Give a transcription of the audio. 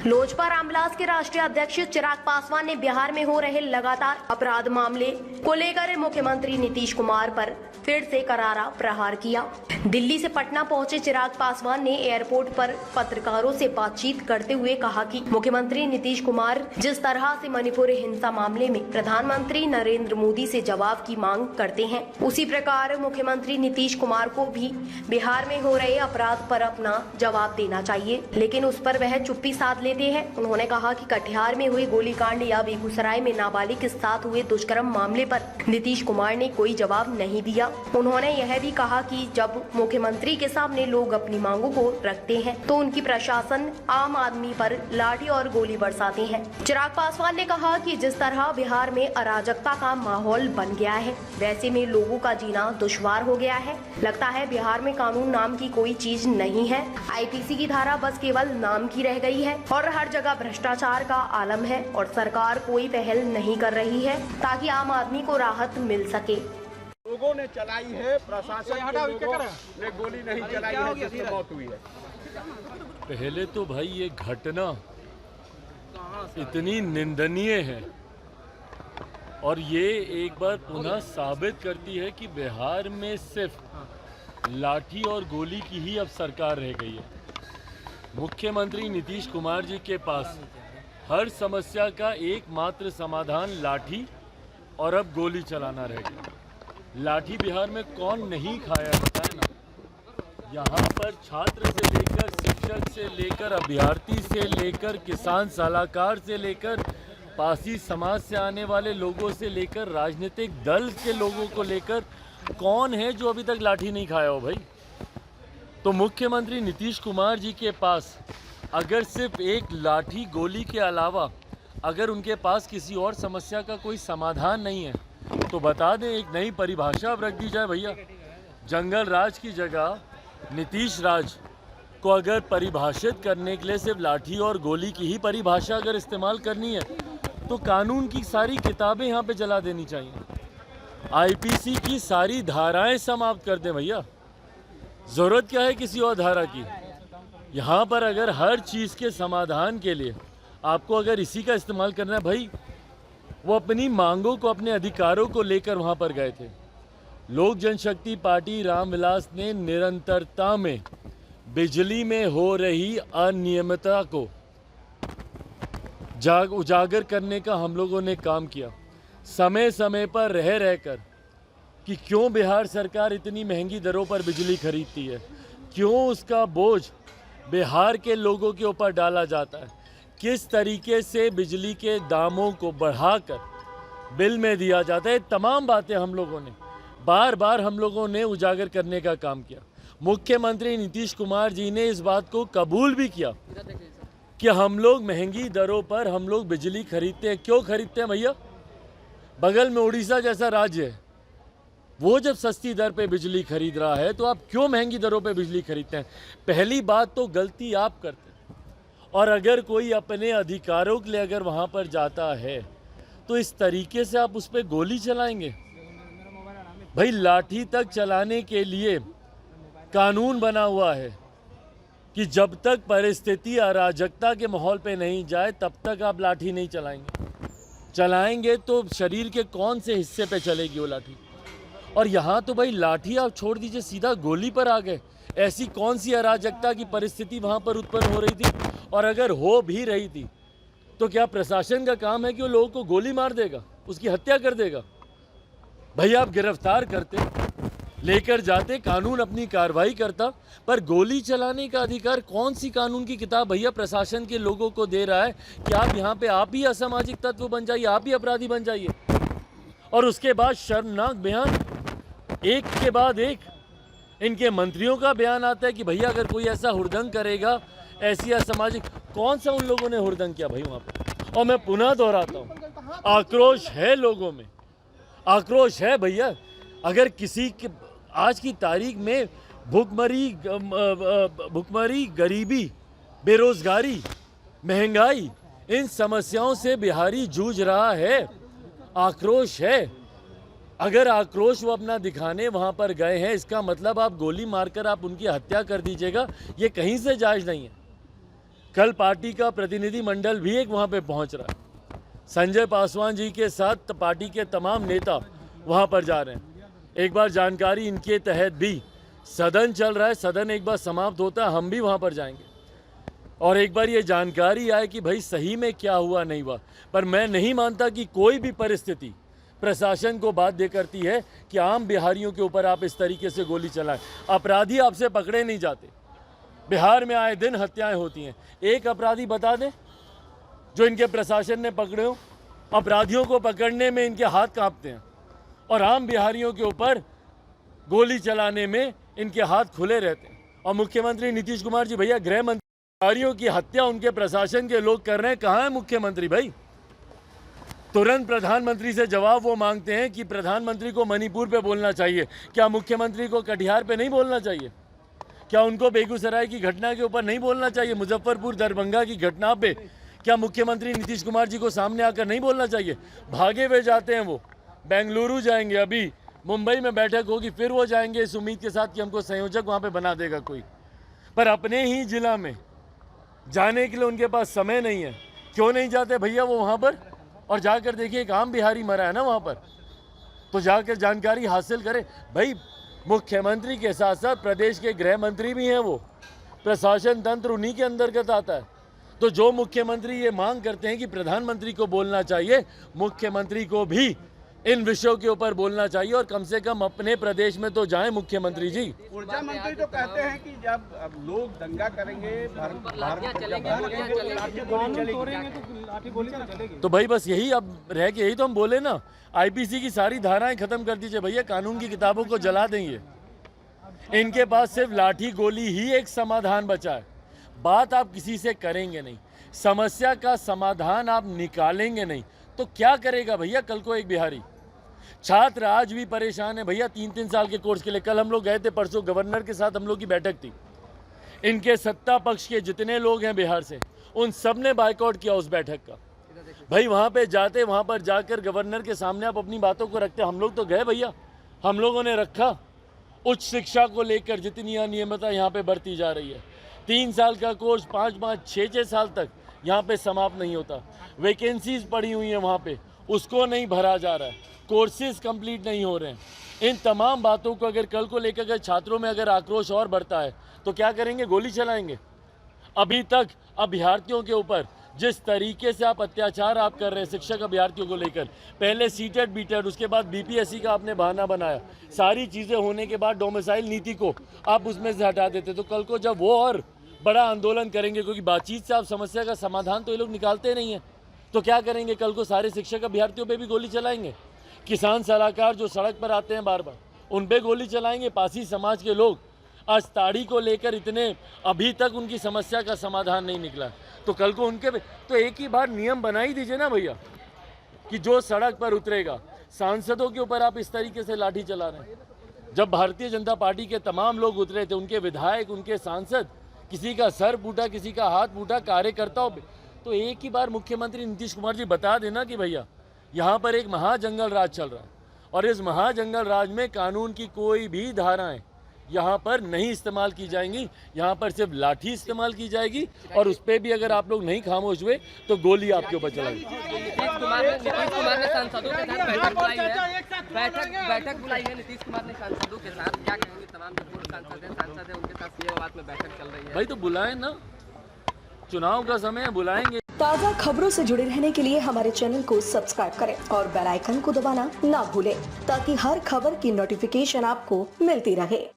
लोजपा रामविलास के राष्ट्रीय अध्यक्ष चिराग पासवान ने बिहार में हो रहे लगातार अपराध मामले को लेकर मुख्यमंत्री नीतीश कुमार पर फिर से करारा प्रहार किया। दिल्ली से पटना पहुंचे चिराग पासवान ने एयरपोर्ट पर पत्रकारों से बातचीत करते हुए कहा कि मुख्यमंत्री नीतीश कुमार जिस तरह से मणिपुर हिंसा मामले में प्रधानमंत्री नरेंद्र मोदी से जवाब की मांग करते हैं, उसी प्रकार मुख्यमंत्री नीतीश कुमार को भी बिहार में हो रहे अपराध पर अपना जवाब देना चाहिए, लेकिन उस पर वह चुप्पी साध लेते हैं। उन्होंने कहा कि कटिहार में हुए गोलीकांड या बेगूसराय में नाबालिग के साथ हुए दुष्कर्म मामले पर नीतीश कुमार ने कोई जवाब नहीं दिया। उन्होंने यह भी कहा कि जब मुख्यमंत्री के सामने लोग अपनी मांगों को रखते हैं तो उनकी प्रशासन आम आदमी पर लाठी और गोली बरसाते हैं। चिराग पासवान ने कहा कि जिस तरह बिहार में अराजकता का माहौल बन गया है, वैसे में लोगों का जीना दुश्वार हो गया है। लगता है बिहार में कानून नाम की कोई चीज नहीं है। आईपीसी की धारा बस केवल नाम की रह गई है और हर जगह भ्रष्टाचार का आलम है और सरकार कोई पहल नहीं कर रही है ताकि आम आदमी को राहत मिल सके। लोगों ने चलाई है, प्रशासन के लोगों ने गोली नहीं चलाई है जिससे मौत हुई है। पहले तो भाई ये घटना इतनी निंदनीय है और ये एक बार पुनः साबित करती है कि बिहार में सिर्फ लाठी और गोली की ही अब सरकार रह गई है। मुख्यमंत्री नीतीश कुमार जी के पास हर समस्या का एकमात्र समाधान लाठी और अब गोली चलाना रह गया। लाठी बिहार में कौन नहीं खाया बताए ना। यहाँ पर छात्र से लेकर शिक्षक से लेकर अभ्यर्थी से लेकर किसान सलाहकार से लेकर पासी समाज से आने वाले लोगों से लेकर राजनीतिक दल के लोगों को लेकर कौन है जो अभी तक लाठी नहीं खाया हो भाई। तो मुख्यमंत्री नीतीश कुमार जी के पास अगर सिर्फ एक लाठी गोली के अलावा अगर उनके पास किसी और समस्या का कोई समाधान नहीं है तो बता दें, एक नई परिभाषा अब रख दी जाए भैया। जंगल राज की जगह नीतीश राज को अगर परिभाषित करने के लिए सिर्फ लाठी और गोली की ही परिभाषा अगर इस्तेमाल करनी है तो कानून की सारी किताबें यहाँ पे जला देनी चाहिए। आईपीसी की सारी धाराएं समाप्त कर दें भैया। ज़रूरत क्या है किसी और धारा की। यहाँ पर अगर हर चीज़ के समाधान के लिए आपको अगर इसी का इस्तेमाल करना है भाई, वो अपनी मांगों को अपने अधिकारों को लेकर वहाँ पर गए थे। लोक जनशक्ति पार्टी रामविलास ने निरंतरता में बिजली में हो रही अनियमितता को उजागर करने का हम लोगों ने काम किया, समय समय पर रह रहकर कि क्यों बिहार सरकार इतनी महंगी दरों पर बिजली खरीदती है, क्यों उसका बोझ बिहार के लोगों के ऊपर डाला जाता है, किस तरीके से बिजली के दामों को बढ़ाकर बिल में दिया जाता है। तमाम बातें हम लोगों ने बार बार हम लोगों ने उजागर करने का काम किया। मुख्यमंत्री नीतीश कुमार जी ने इस बात को कबूल भी किया कि हम लोग महंगी दरों पर हम लोग बिजली खरीदते हैं। क्यों खरीदते हैं भैया? बगल में उड़ीसा जैसा राज्य है, वो जब सस्ती दर पे बिजली खरीद रहा है तो आप क्यों महंगी दरों पे बिजली खरीदते हैं? पहली बात तो गलती आप करते हैं। और अगर कोई अपने अधिकारों के लिए अगर वहाँ पर जाता है तो इस तरीके से आप उस पर गोली चलाएंगे भाई। लाठी तक चलाने के लिए कानून बना हुआ है कि जब तक परिस्थिति अराजकता के माहौल पे नहीं जाए तब तक आप लाठी नहीं चलाएंगे तो शरीर के कौन से हिस्से पे चलेगी वो लाठी। और यहाँ तो भाई लाठी आप छोड़ दीजिए, सीधा गोली पर आ गए। ऐसी कौन सी अराजकता की परिस्थिति वहाँ पर उत्पन्न हो रही थी? और अगर हो भी रही थी तो क्या प्रशासन का काम है कि वो लोगों को गोली मार देगा, उसकी हत्या कर देगा? भैया आप गिरफ्तार करते, लेकर जाते, कानून अपनी कार्रवाई करता, पर गोली चलाने का अधिकार कौन सी कानून की किताब भैया प्रशासन के लोगों को दे रहा है कि आप यहाँ पे आप ही असामाजिक तत्व बन जाइए, आप ही अपराधी बन जाइए। और उसके बाद शर्मनाक बयान एक के बाद एक इनके मंत्रियों का बयान आता है कि भैया अगर कोई ऐसा हुड़दंग करेगा, ऐसी असामाजिक, कौन सा उन लोगों ने हुड़दंग किया भाई वहाँ पे? और मैं पुनः दोहराता हूँ, आक्रोश है लोगों में, आक्रोश है भैया। अगर किसी के आज की तारीख में भुखमरी, गरीबी, बेरोजगारी, महंगाई, इन समस्याओं से बिहारी जूझ रहा है, आक्रोश है। अगर आक्रोश वो अपना दिखाने वहाँ पर गए हैं, इसका मतलब आप गोली मारकर आप उनकी हत्या कर दीजिएगा, ये कहीं से जायज़ नहीं है। कल पार्टी का प्रतिनिधि मंडल भी एक वहाँ पे पहुँच रहा है। संजय पासवान जी के साथ पार्टी के तमाम नेता वहाँ पर जा रहे हैं। एक बार जानकारी इनके तहत भी सदन चल रहा है, सदन एक बार समाप्त होता है हम भी वहाँ पर जाएंगे और एक बार ये जानकारी आए कि भाई सही में क्या हुआ नहीं हुआ। पर मैं नहीं मानता कि कोई भी परिस्थिति प्रशासन को बाध्य करती है कि आम बिहारियों के ऊपर आप इस तरीके से गोली चलाएं। अपराधी आपसे पकड़े नहीं जाते। बिहार में आए दिन हत्याएं होती हैं। एक अपराधी बता दें जो इनके प्रशासन ने पकड़े हो। अपराधियों को पकड़ने में इनके हाथ कांपते हैं और आम बिहारियों के ऊपर गोली चलाने में इनके हाथ खुले रहते हैं। और मुख्यमंत्री नीतीश कुमार जी, भैया गृह मंत्री, बिहारियों की हत्या उनके प्रशासन के लोग कर रहे हैं। कहाँ है मुख्यमंत्री भाई? तुरंत प्रधानमंत्री से जवाब वो मांगते हैं कि प्रधानमंत्री को मणिपुर पे बोलना चाहिए। क्या मुख्यमंत्री को कटिहार पे नहीं बोलना चाहिए? क्या उनको बेगूसराय की घटना के ऊपर नहीं बोलना चाहिए? मुजफ्फरपुर दरभंगा की घटना पे क्या मुख्यमंत्री नीतीश कुमार जी को सामने आकर नहीं बोलना चाहिए? भागे हुए जाते हैं वो, बेंगलुरु जाएंगे, अभी मुंबई में बैठक होगी, फिर वो जाएंगे इस उम्मीद के साथ कि हमको संयोजक वहाँ पे बना देगा कोई। पर अपने ही जिला में जाने के लिए उनके पास समय नहीं है। क्यों नहीं जाते भैया वो वहाँ पर? और जाकर देखिए एक आम बिहारी मरा है ना वहाँ पर, तो जाकर जानकारी हासिल करें। भाई मुख्यमंत्री के साथ साथ प्रदेश के गृह मंत्री भी हैं, वो प्रशासन तंत्र उन्हीं के अंतर्गत आता है। तो जो मुख्यमंत्री ये मांग करते हैं कि प्रधानमंत्री को बोलना चाहिए, मुख्यमंत्री को भी इन विषयों के ऊपर बोलना चाहिए और कम से कम अपने प्रदेश में तो जाएं मुख्यमंत्री जी। ऊर्जा मंत्री तो कहते हैं कि जब अब लोग दंगा करेंगे, तो भाई बस यही अब रह के यही तो हम बोले ना, आईपीसी की सारी धाराएं खत्म कर दीजिए भैया, कानून की किताबों को जला देंगे। इनके पास सिर्फ लाठी गोली ही एक समाधान बचा है। बात आप किसी से करेंगे नहीं, समस्या का समाधान आप निकालेंगे नहीं, तो क्या करेगा भैया कल को एक बिहारी? छात्र आज भी परेशान है भैया 3-3 साल के कोर्स के लिए। कल हम लोग गए थे, परसों गवर्नर के साथ हम लोग की बैठक थी। इनके सत्ता पक्ष के जितने लोग हैं बिहार से, उन सब ने बायकॉट किया उस बैठक का। भाई वहाँ पे जाते, वहाँ पर जाकर गवर्नर के सामने आप अपनी बातों को रखते। हम लोग तो गए भैया, हम लोगों ने रखा। उच्च शिक्षा को लेकर जितनी अनियमितता यहाँ पे बढ़ती जा रही है, 3 साल का कोर्स 5-5, 6-6 साल तक यहाँ पे समाप्त नहीं होता। वैकेंसीज पड़ी हुई हैं वहाँ पे, उसको नहीं भरा जा रहा है, कोर्सेज कंप्लीट नहीं हो रहे हैं। इन तमाम बातों को अगर कल को लेकर अगर छात्रों में अगर आक्रोश और बढ़ता है तो क्या करेंगे? गोली चलाएंगे। अभी तक अभ्यर्थियों के ऊपर जिस तरीके से आप अत्याचार आप कर रहे हैं शिक्षक अभ्यर्थियों को लेकर, पहले सीटेट बीटेट, उसके बाद बीपीएससी का आपने बहाना बनाया, सारी चीज़ें होने के बाद डोमिसाइल नीति को आप उसमें से हटा देते। तो कल को जब वो और बड़ा आंदोलन करेंगे, क्योंकि बातचीत से आप समस्या का समाधान तो ये लोग निकालते नहीं हैं, तो क्या करेंगे? कल को सारे शिक्षक अभ्यर्थियों पे भी गोली चलाएंगे। किसान सलाहकार जो सड़क पर आते हैं बार बार, उन पे गोली चलाएंगे। पासी समाज के लोग आज ताड़ी को लेकर इतने, अभी तक उनकी समस्या का समाधान नहीं निकला, तो कल को उनके तो एक ही बार नियम बना ही दीजिए ना भैया कि जो सड़क पर उतरेगा, सांसदों के ऊपर आप इस तरीके से लाठी चला रहे हैं। जब भारतीय जनता पार्टी के तमाम लोग उतरे थे, उनके विधायक, उनके सांसद, किसी का सर फूटा, किसी का हाथ फूटा, कार्यकर्ताओं पे, तो एक ही बार मुख्यमंत्री नीतीश कुमार जी बता देना कि भैया यहाँ पर एक महाजंगल राज चल रहा है और इस महाजंगल राज में कानून की कोई भी धाराएं यहाँ पर नहीं इस्तेमाल की जाएंगी, यहाँ पर सिर्फ लाठी इस्तेमाल की जाएगी और उस पर भी अगर आप लोग नहीं खामोश हुए तो गोली आपके ऊपर चलाएगी। नीतीश कुमार ने सांसदों के साथ बैठक बुलाई है, बैठक बुलाई है नीतीश कुमार ने सांसदों के साथ। क्या कहेंगे? तमाम जो पूर्व सांसद है उनके साथ ये बात में बैठक चल रही है। भाई तो बुलाएं ना, चुनाव का समय है, बुलाएंगे। ताज़ा खबरों से जुड़े रहने के लिए हमारे चैनल को सब्सक्राइब करें और बेल आइकन को दबाना ना भूलें ताकि हर खबर की नोटिफिकेशन आपको मिलती रहे।